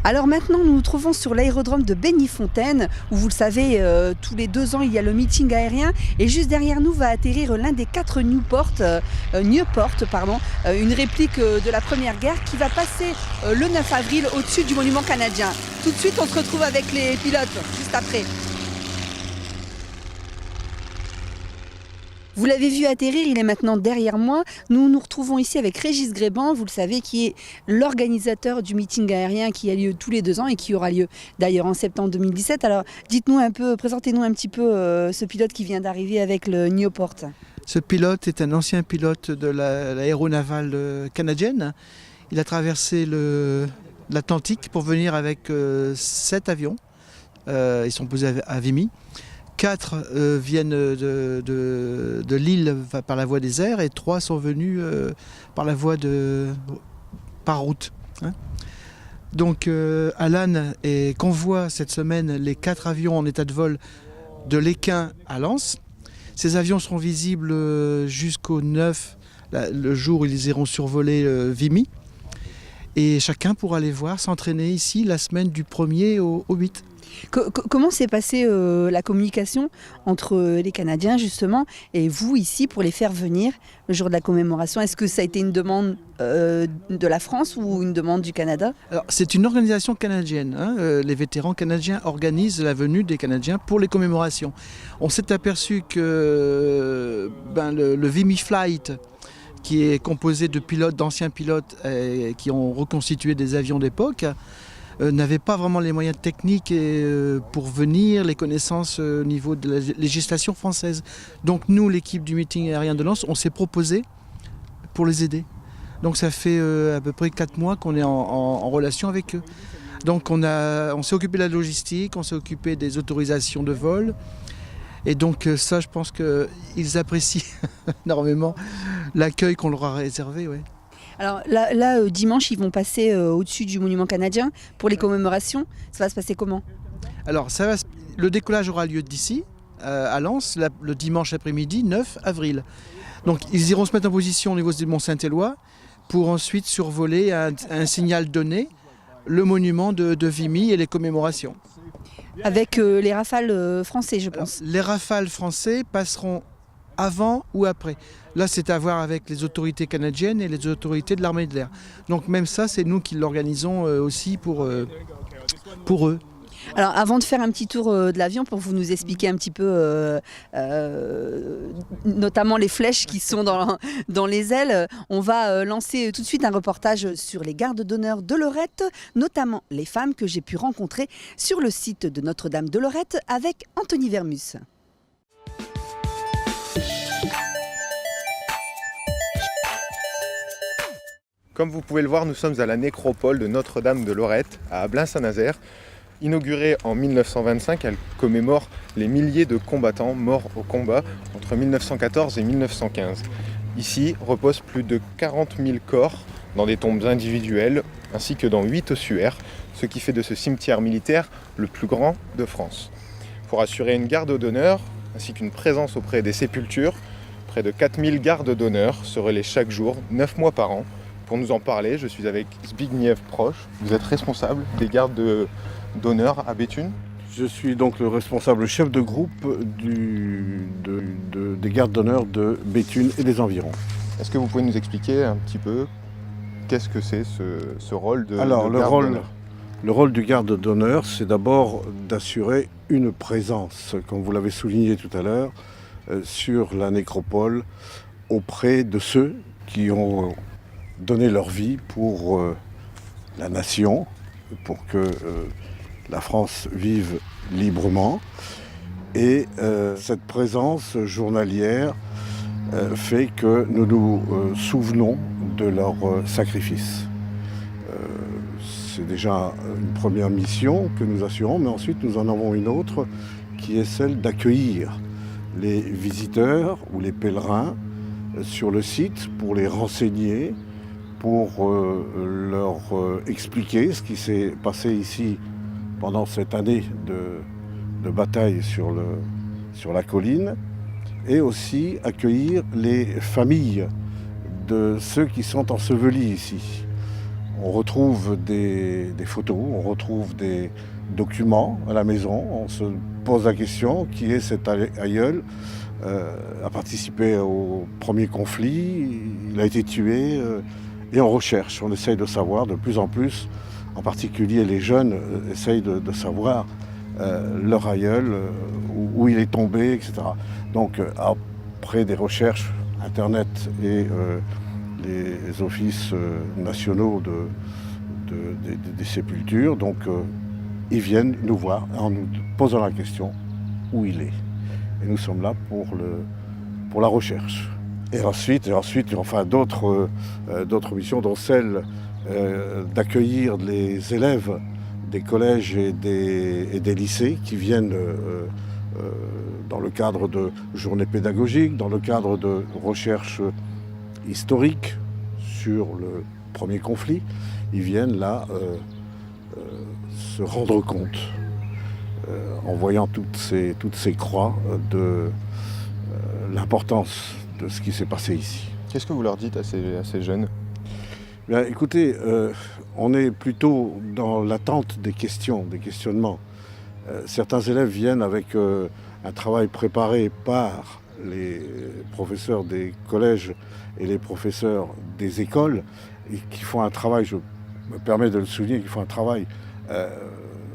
Alors maintenant, nous nous trouvons sur l'aérodrome de Bénifontaine, où vous le savez, tous les 2 ans, il y a le meeting aérien. Et juste derrière nous va atterrir l'un des 4 Nieuport, une réplique de la Première Guerre qui va passer le 9 avril au-dessus du monument canadien. Tout de suite, on se retrouve avec les pilotes, juste après. Vous l'avez vu atterrir, il est maintenant derrière moi. Nous nous retrouvons ici avec Régis Gréban, vous le savez, qui est l'organisateur du meeting aérien qui a lieu tous les 2 ans et qui aura lieu d'ailleurs en septembre 2017. Alors dites-nous un peu, présentez-nous un petit peu ce pilote qui vient d'arriver avec le Nieuport. Ce pilote est un ancien pilote de l'aéronavale canadienne. Il a traversé l'Atlantique pour venir avec 7 avions. Ils sont posés à Vimy. 4 viennent de Lille par la voie des airs et 3 sont venus par route. Hein. Donc Alan convoie cette semaine les 4 avions en état de vol de l'Équin à Lens. Ces avions seront visibles jusqu'au 9, le jour où ils iront survoler Vimy. Et chacun pourra les voir s'entraîner ici la semaine du 1er au 8. Comment s'est passée la communication entre les Canadiens justement et vous ici pour les faire venir le jour de la commémoration? Est-ce que ça a été une demande de la France ou une demande du Canada? Alors, c'est une organisation canadienne. Les vétérans canadiens organisent la venue des Canadiens pour les commémorations. On s'est aperçu que le Vimy Flight, qui est composé de pilotes, d'anciens pilotes qui ont reconstitué des avions d'époque, n'avait pas vraiment les moyens techniques pour venir, les connaissances au niveau de la législation française. Donc nous, l'équipe du meeting aérien de Lens, on s'est proposé pour les aider. Donc ça fait à peu près 4 mois qu'on est en relation avec eux. Donc on s'est occupé de la logistique, on s'est occupé des autorisations de vol. Et donc ça, je pense qu'ils apprécient énormément l'accueil qu'on leur a réservé. Ouais. Alors là, dimanche, ils vont passer au-dessus du monument canadien pour les commémorations. Ça va se passer comment? Alors le décollage aura lieu d'ici, à Lens, le dimanche après-midi, 9 avril. Donc ils iront se mettre en position au niveau du Mont-Saint-Éloi pour ensuite survoler à un signal donné le monument de Vimy et les commémorations. Avec les Rafales français, je pense. Alors, les Rafales français passeront avant ou après. Là, c'est à voir avec les autorités canadiennes et les autorités de l'armée de l'air. Donc même ça, c'est nous qui l'organisons aussi pour eux. Alors avant de faire un petit tour de l'avion pour vous nous expliquer un petit peu notamment les flèches qui sont dans les ailes, on va lancer tout de suite un reportage sur les gardes d'honneur de Lorette, notamment les femmes que j'ai pu rencontrer sur le site de Notre-Dame de Lorette avec Anthony Vermus. Comme vous pouvez le voir, nous sommes à la nécropole de Notre-Dame de Lorette, à Ablain-Saint-Nazaire. Inaugurée en 1925, elle commémore les milliers de combattants morts au combat entre 1914 et 1915. Ici reposent plus de 40 000 corps dans des tombes individuelles ainsi que dans 8 ossuaires, ce qui fait de ce cimetière militaire le plus grand de France. Pour assurer une garde d'honneur ainsi qu'une présence auprès des sépultures, près de 4000 gardes d'honneur se relaient chaque jour, 9 mois par an. Pour nous en parler, je suis avec Zbigniew Proch. Vous êtes responsable des gardes d'honneur à Béthune. Je suis donc le responsable chef de groupe des gardes d'honneur de Béthune et des environs. Est-ce que vous pouvez nous expliquer un petit peu qu'est-ce que c'est ce rôle de Alors, garde d'honneur? Le rôle du garde d'honneur, c'est d'abord d'assurer une présence, comme vous l'avez souligné tout à l'heure, sur la nécropole auprès de ceux qui ont donné leur vie pour la nation, pour que la France vive librement. Et cette présence journalière fait que nous nous souvenons de leur sacrifice. C'est déjà une première mission que nous assurons, mais ensuite nous en avons une autre qui est celle d'accueillir les visiteurs ou les pèlerins sur le site pour les renseigner, pour leur expliquer ce qui s'est passé ici pendant cette année de bataille sur la colline, et aussi accueillir les familles de ceux qui sont ensevelis ici. On retrouve des photos, on retrouve des documents à la maison. On se pose la question, qui est cet aïeul a participé au premier conflit, il a été tué, et on recherche, on essaye de savoir de plus en plus, en particulier les jeunes essayent de savoir leur aïeul, où il est tombé, etc. Donc après des recherches, Internet et les offices nationaux des sépultures, donc ils viennent nous voir en nous posant la question où il est. Et nous sommes là pour la recherche. Et ensuite enfin d'autres missions, dont celle d'accueillir les élèves des collèges et des lycées qui viennent dans le cadre de journées pédagogiques, dans le cadre de recherches historiques sur le premier conflit. Ils viennent là se rendre compte, en voyant toutes ces croix, de l'importance de ce qui s'est passé ici. Qu'est-ce que vous leur dites à ces jeunes ? Bien, écoutez, on est plutôt dans l'attente des questions, des questionnements. Certains élèves viennent avec un travail préparé par les professeurs des collèges et les professeurs des écoles, et qui font un travail, je me permets de le souligner, qui font un travail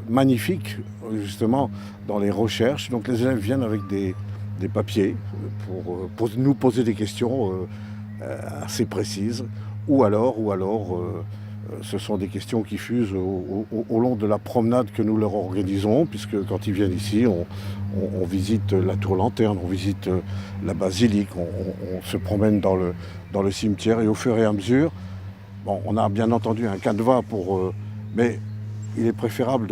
magnifique, justement, dans les recherches. Donc les élèves viennent avec des papiers pour nous poser des questions assez précises, ou alors ce sont des questions qui fusent au long de la promenade que nous leur organisons, puisque quand ils viennent ici, on visite la tour lanterne, on visite la basilique, on se promène dans le cimetière, et au fur et à mesure, bon, on a bien entendu un canevas mais il est préférable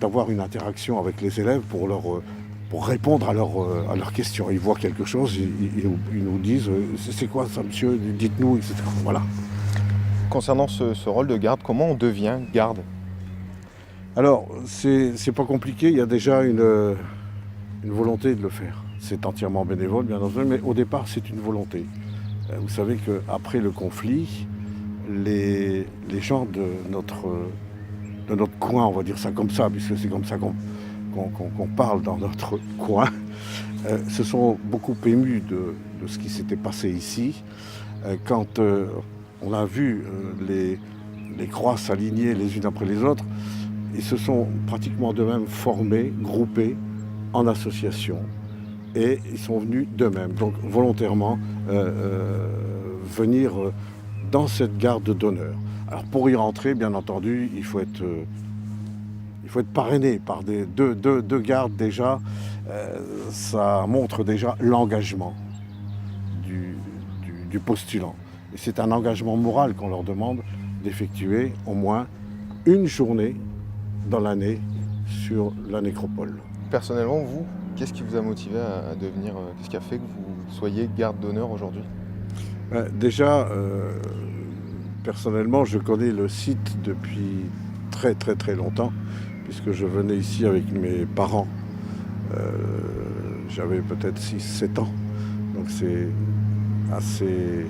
d'avoir une interaction avec les élèves pour répondre à leurs questions. Ils voient quelque chose, ils nous disent « c'est quoi ça, monsieur, dites-nous », etc. Voilà. Concernant ce rôle de garde, comment on devient garde ? Alors, c'est pas compliqué, il y a déjà une volonté de le faire. C'est entièrement bénévole, bien entendu, mais au départ, c'est une volonté. Vous savez qu'après le conflit, les gens de notre coin, on va dire ça comme ça, puisque c'est comme ça qu'on parle dans notre coin, se sont beaucoup émus de ce qui s'était passé ici. Quand on a vu les croix s'aligner les unes après les autres, ils se sont pratiquement d'eux-mêmes formés, groupés en association, et ils sont venus d'eux-mêmes, donc volontairement venir dans cette garde d'honneur. Alors pour y rentrer, bien entendu, il faut être parrainé par deux gardes déjà. Ça montre déjà l'engagement du postulant. Et c'est un engagement moral qu'on leur demande d'effectuer au moins une journée dans l'année sur la nécropole. Personnellement, vous, qu'est-ce qui vous a motivé à devenir, qu'est-ce qui a fait que vous soyez garde d'honneur aujourd'hui ? Déjà, personnellement, je connais le site depuis très très très longtemps, puisque je venais ici avec mes parents. J'avais peut-être 6-7 ans, donc c'est assez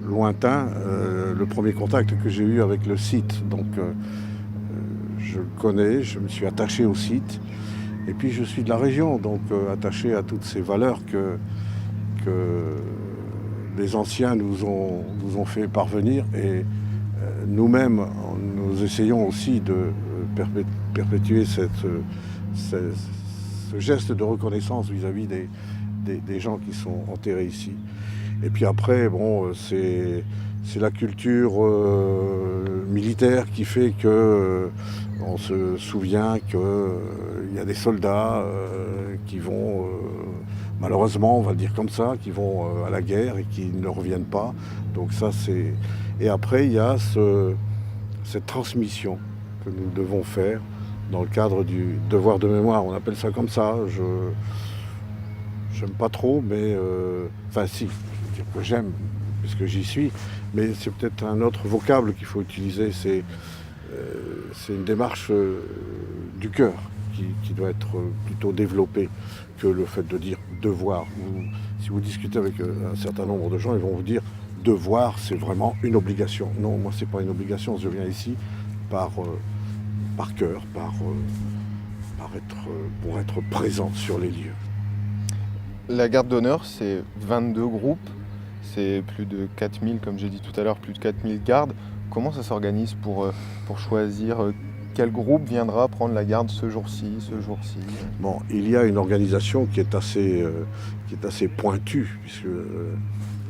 lointain, le premier contact que j'ai eu avec le site. Donc je le connais, je me suis attaché au site, et puis je suis de la région, donc attaché à toutes ces valeurs que les anciens nous ont fait parvenir, et nous-mêmes, nous essayons aussi de perpétuer ce geste de reconnaissance vis-à-vis des gens qui sont enterrés ici. Et puis après, bon, c'est la culture militaire qui fait que on se souvient qu'il y a des soldats qui vont, malheureusement, on va le dire comme ça, qui vont à la guerre et qui ne reviennent pas. Donc ça, c'est... Et après, il y a cette transmission que nous devons faire dans le cadre du devoir de mémoire. On appelle ça comme ça. J'aime pas trop, mais... Enfin, si, je veux dire que j'aime, puisque j'y suis. Mais c'est peut-être un autre vocable qu'il faut utiliser. C'est une démarche du cœur qui doit être plutôt développée que le fait de dire devoir. Si vous discutez avec un certain nombre de gens, ils vont vous dire devoir, c'est vraiment une obligation. Non, moi, c'est pas une obligation. Je viens ici par cœur, pour être présent sur les lieux. La garde d'honneur, c'est 22 groupes, c'est plus de 4000, comme j'ai dit tout à l'heure, plus de 4000 gardes. Comment ça s'organise pour choisir quel groupe viendra prendre la garde ce jour-ci, ce jour-ci? Bon, il y a une organisation qui est assez pointue, puisque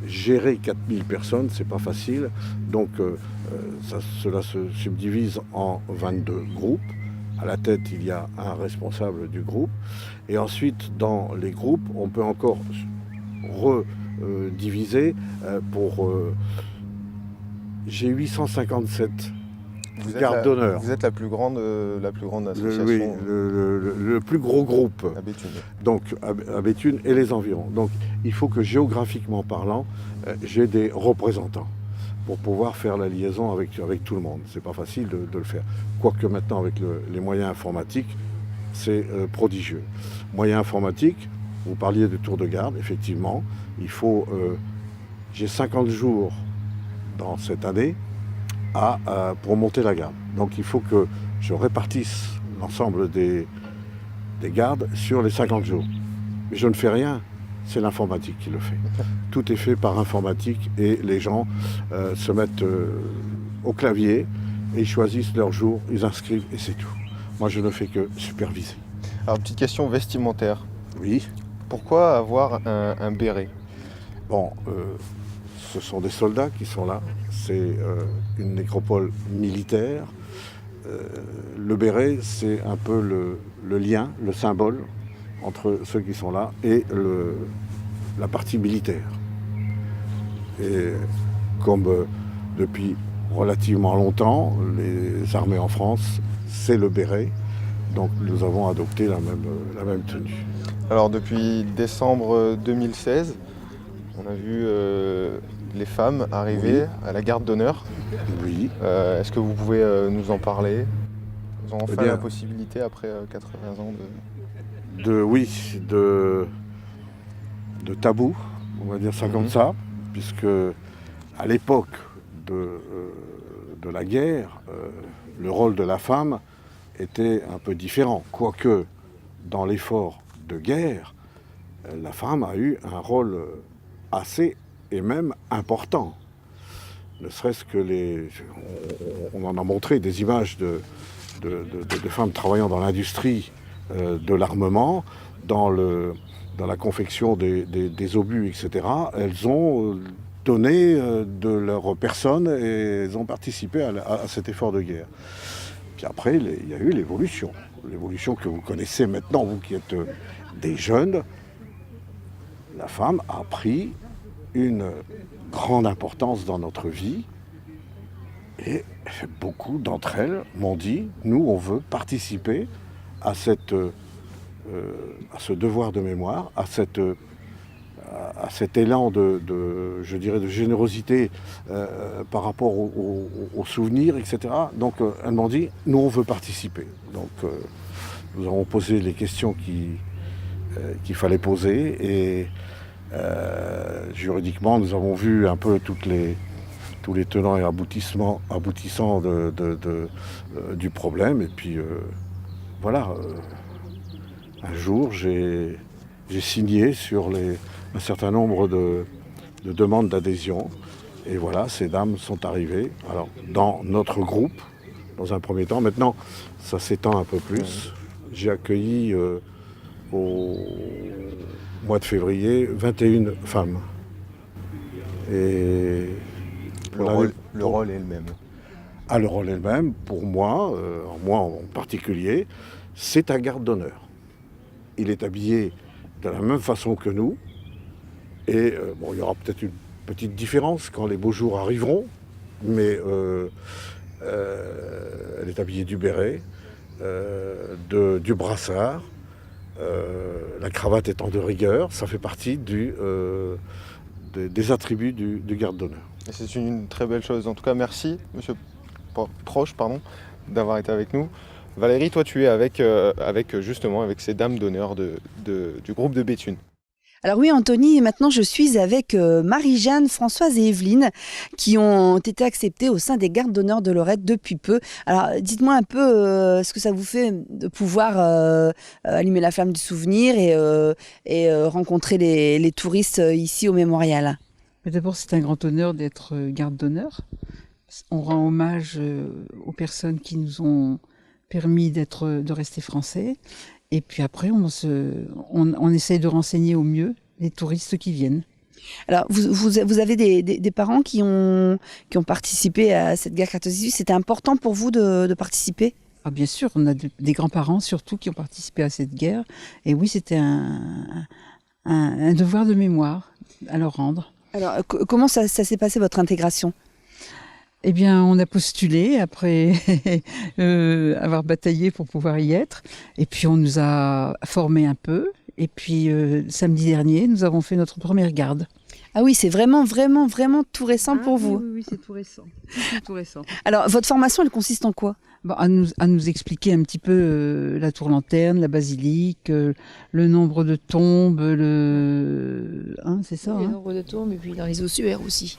gérer 4000 personnes, c'est pas facile. Donc cela se subdivise en 22 groupes. À la tête, il y a un responsable du groupe. Et ensuite, dans les groupes, on peut encore rediviser j'ai 857 gardes d'honneur. Vous êtes la plus grande association. Oui, le plus gros groupe. À Béthune. Donc à Béthune et les environs. Donc il faut que géographiquement parlant, j'ai des représentants pour pouvoir faire la liaison avec tout le monde. C'est pas facile de le faire. Quoique maintenant avec les moyens informatiques, c'est prodigieux. Moyens informatiques, vous parliez de tour de garde, effectivement, j'ai 50 jours dans cette année pour monter la garde. Donc il faut que je répartisse l'ensemble des gardes sur les 50 jours. Mais je ne fais rien, c'est l'informatique qui le fait. Tout est fait par informatique et les gens se mettent au clavier et ils choisissent leur jour, ils inscrivent et c'est tout. Moi je ne fais que superviser. Alors petite question vestimentaire. Oui. Pourquoi avoir un béret? Bon, ce sont des soldats qui sont là. C'est une nécropole militaire. Le béret, c'est un peu le lien, le symbole entre ceux qui sont là et la partie militaire. Et comme depuis relativement longtemps, les armées en France, c'est le béret. Donc nous avons adopté la même tenue. Alors depuis décembre 2016, on a vu les femmes arriver à la garde d'honneur. Oui. Est-ce que vous pouvez nous en parler? Ils ont enfin la possibilité après 80 ans de tabou, on va dire ça comme ça, puisque à l'époque de la guerre, le rôle de la femme était un peu différent. Quoique dans l'effort de guerre, la femme a eu un rôle assez et même important. Ne serait-ce que on en a montré des images de femmes travaillant dans l'industrie de l'armement, dans la confection des obus, etc. Elles ont donné de leur personne et elles ont participé à cet effort de guerre. Puis après, il y a eu l'évolution que vous connaissez maintenant, vous qui êtes des jeunes. La femme a pris une grande importance dans notre vie et beaucoup d'entre elles m'ont dit, nous on veut participer à ce devoir de mémoire, à cet élan je dirais de générosité par rapport aux souvenirs, etc. Donc elles m'ont dit, nous on veut participer. Donc nous avons posé les questions qu'il fallait poser et juridiquement nous avons vu un peu tous les tenants et aboutissants du problème. Et puis voilà, un jour j'ai signé sur un certain nombre de demandes d'adhésion. Et voilà, ces dames sont arrivées. Alors, dans notre groupe, dans un premier temps. Maintenant, ça s'étend un peu plus. J'ai accueilli au mois de février 21 femmes. Et le rôle est le même. Ah, le rôle est le même. Pour moi, moi en particulier, c'est un garde d'honneur. Il est habillé de la même façon que nous. Et bon, il y aura peut-être une petite différence quand les beaux jours arriveront, mais elle est habillée du béret, du brassard, la cravate étant de rigueur, ça fait partie des attributs du garde d'honneur. Et c'est une très belle chose. En tout cas, merci, monsieur Proche, d'avoir été avec nous. Valérie, toi, tu es avec justement avec ces dames d'honneur du groupe de Béthune. Alors oui, Anthony, maintenant je suis avec Marie-Jeanne, Françoise et Evelyne qui ont été acceptées au sein des gardes d'honneur de Lorette depuis peu. Alors dites-moi un peu ce que ça vous fait de pouvoir allumer la flamme du souvenir et rencontrer les touristes ici au mémorial. Mais d'abord, c'est un grand honneur d'être garde d'honneur. On rend hommage aux personnes qui nous ont permis de rester français. Et puis après, on essaye de renseigner au mieux les touristes qui viennent. Alors, vous avez des parents qui ont participé à cette guerre 14-18. C'était important pour vous de participer? Ah, bien sûr, on a des grands-parents surtout qui ont participé à cette guerre. Et oui, c'était un devoir de mémoire à leur rendre. Alors, comment ça s'est passé, votre intégration? Eh bien, on a postulé après avoir bataillé pour pouvoir y être. Et puis, on nous a formés un peu. Et puis, samedi dernier, nous avons fait notre première garde. Ah oui, c'est vraiment tout récent pour vous. Oui, c'est tout récent. Tout récent. Alors, votre formation, elle consiste en quoi? Bon, à nous expliquer un petit peu la tour-lanterne, la basilique, le nombre de tombes, c'est ça. Le nombre de tombes, et puis dans les ossuaires aussi.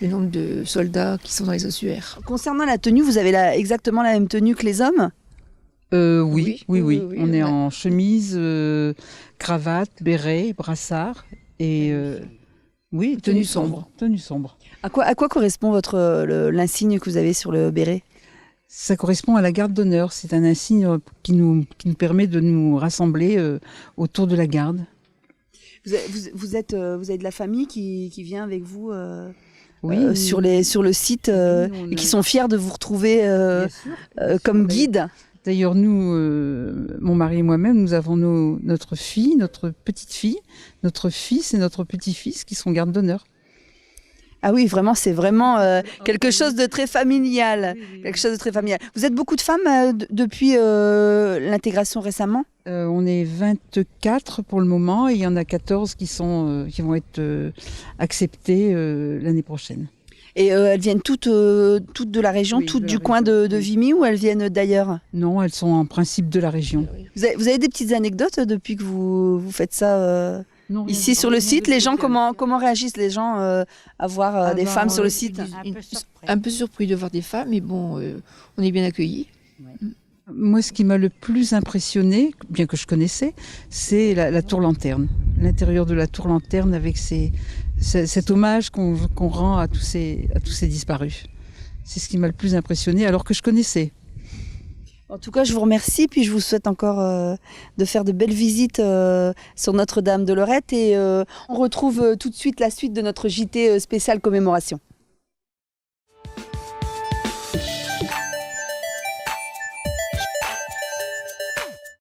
Le nombre de soldats qui sont dans les ossuaires. Concernant la tenue, vous avez exactement la même tenue que les hommes? Oui. On est en chemise, cravate, béret, brassard et tenue sombre. Tenue sombre. À quoi correspond l'insigne que vous avez sur le béret? Ça correspond à la garde d'honneur. C'est un insigne qui nous permet de nous rassembler autour de la garde. Vous avez de la famille qui vient avec vous oui, sur le site et qui sont fiers de vous retrouver comme guide. D'ailleurs, nous, mon mari et moi-même, nous avons notre fille, notre petite-fille, notre fils et notre petit-fils qui sont gardes d'honneur. Ah oui, vraiment, c'est vraiment quelque chose de très familial. Oui. Quelque chose de très familial. Vous êtes beaucoup de femmes depuis l'intégration récemment? On est 24 pour le moment et il y en a 14 qui vont être acceptées l'année prochaine. Et elles viennent toutes de la région, oui, toutes du coin de Vimy, ou elles viennent d'ailleurs? Non, elles sont en principe de la région. Vous avez des petites anecdotes depuis que vous faites ça non, ici sur le site? Les gens, comment réagissent les gens à voir des femmes sur le site? Un peu surpris de voir des femmes, mais bon, on est bien accueillis. Ouais. Moi, ce qui m'a le plus impressionné, bien que je connaissais, c'est la tour-lanterne. L'intérieur de la tour-lanterne avec cet hommage qu'on rend à tous ces disparus. C'est ce qui m'a le plus impressionné, alors que je connaissais. En tout cas, je vous remercie, puis je vous souhaite encore de faire de belles visites sur Notre-Dame de Lorette. Et on retrouve tout de suite la suite de notre JT spécial commémoration.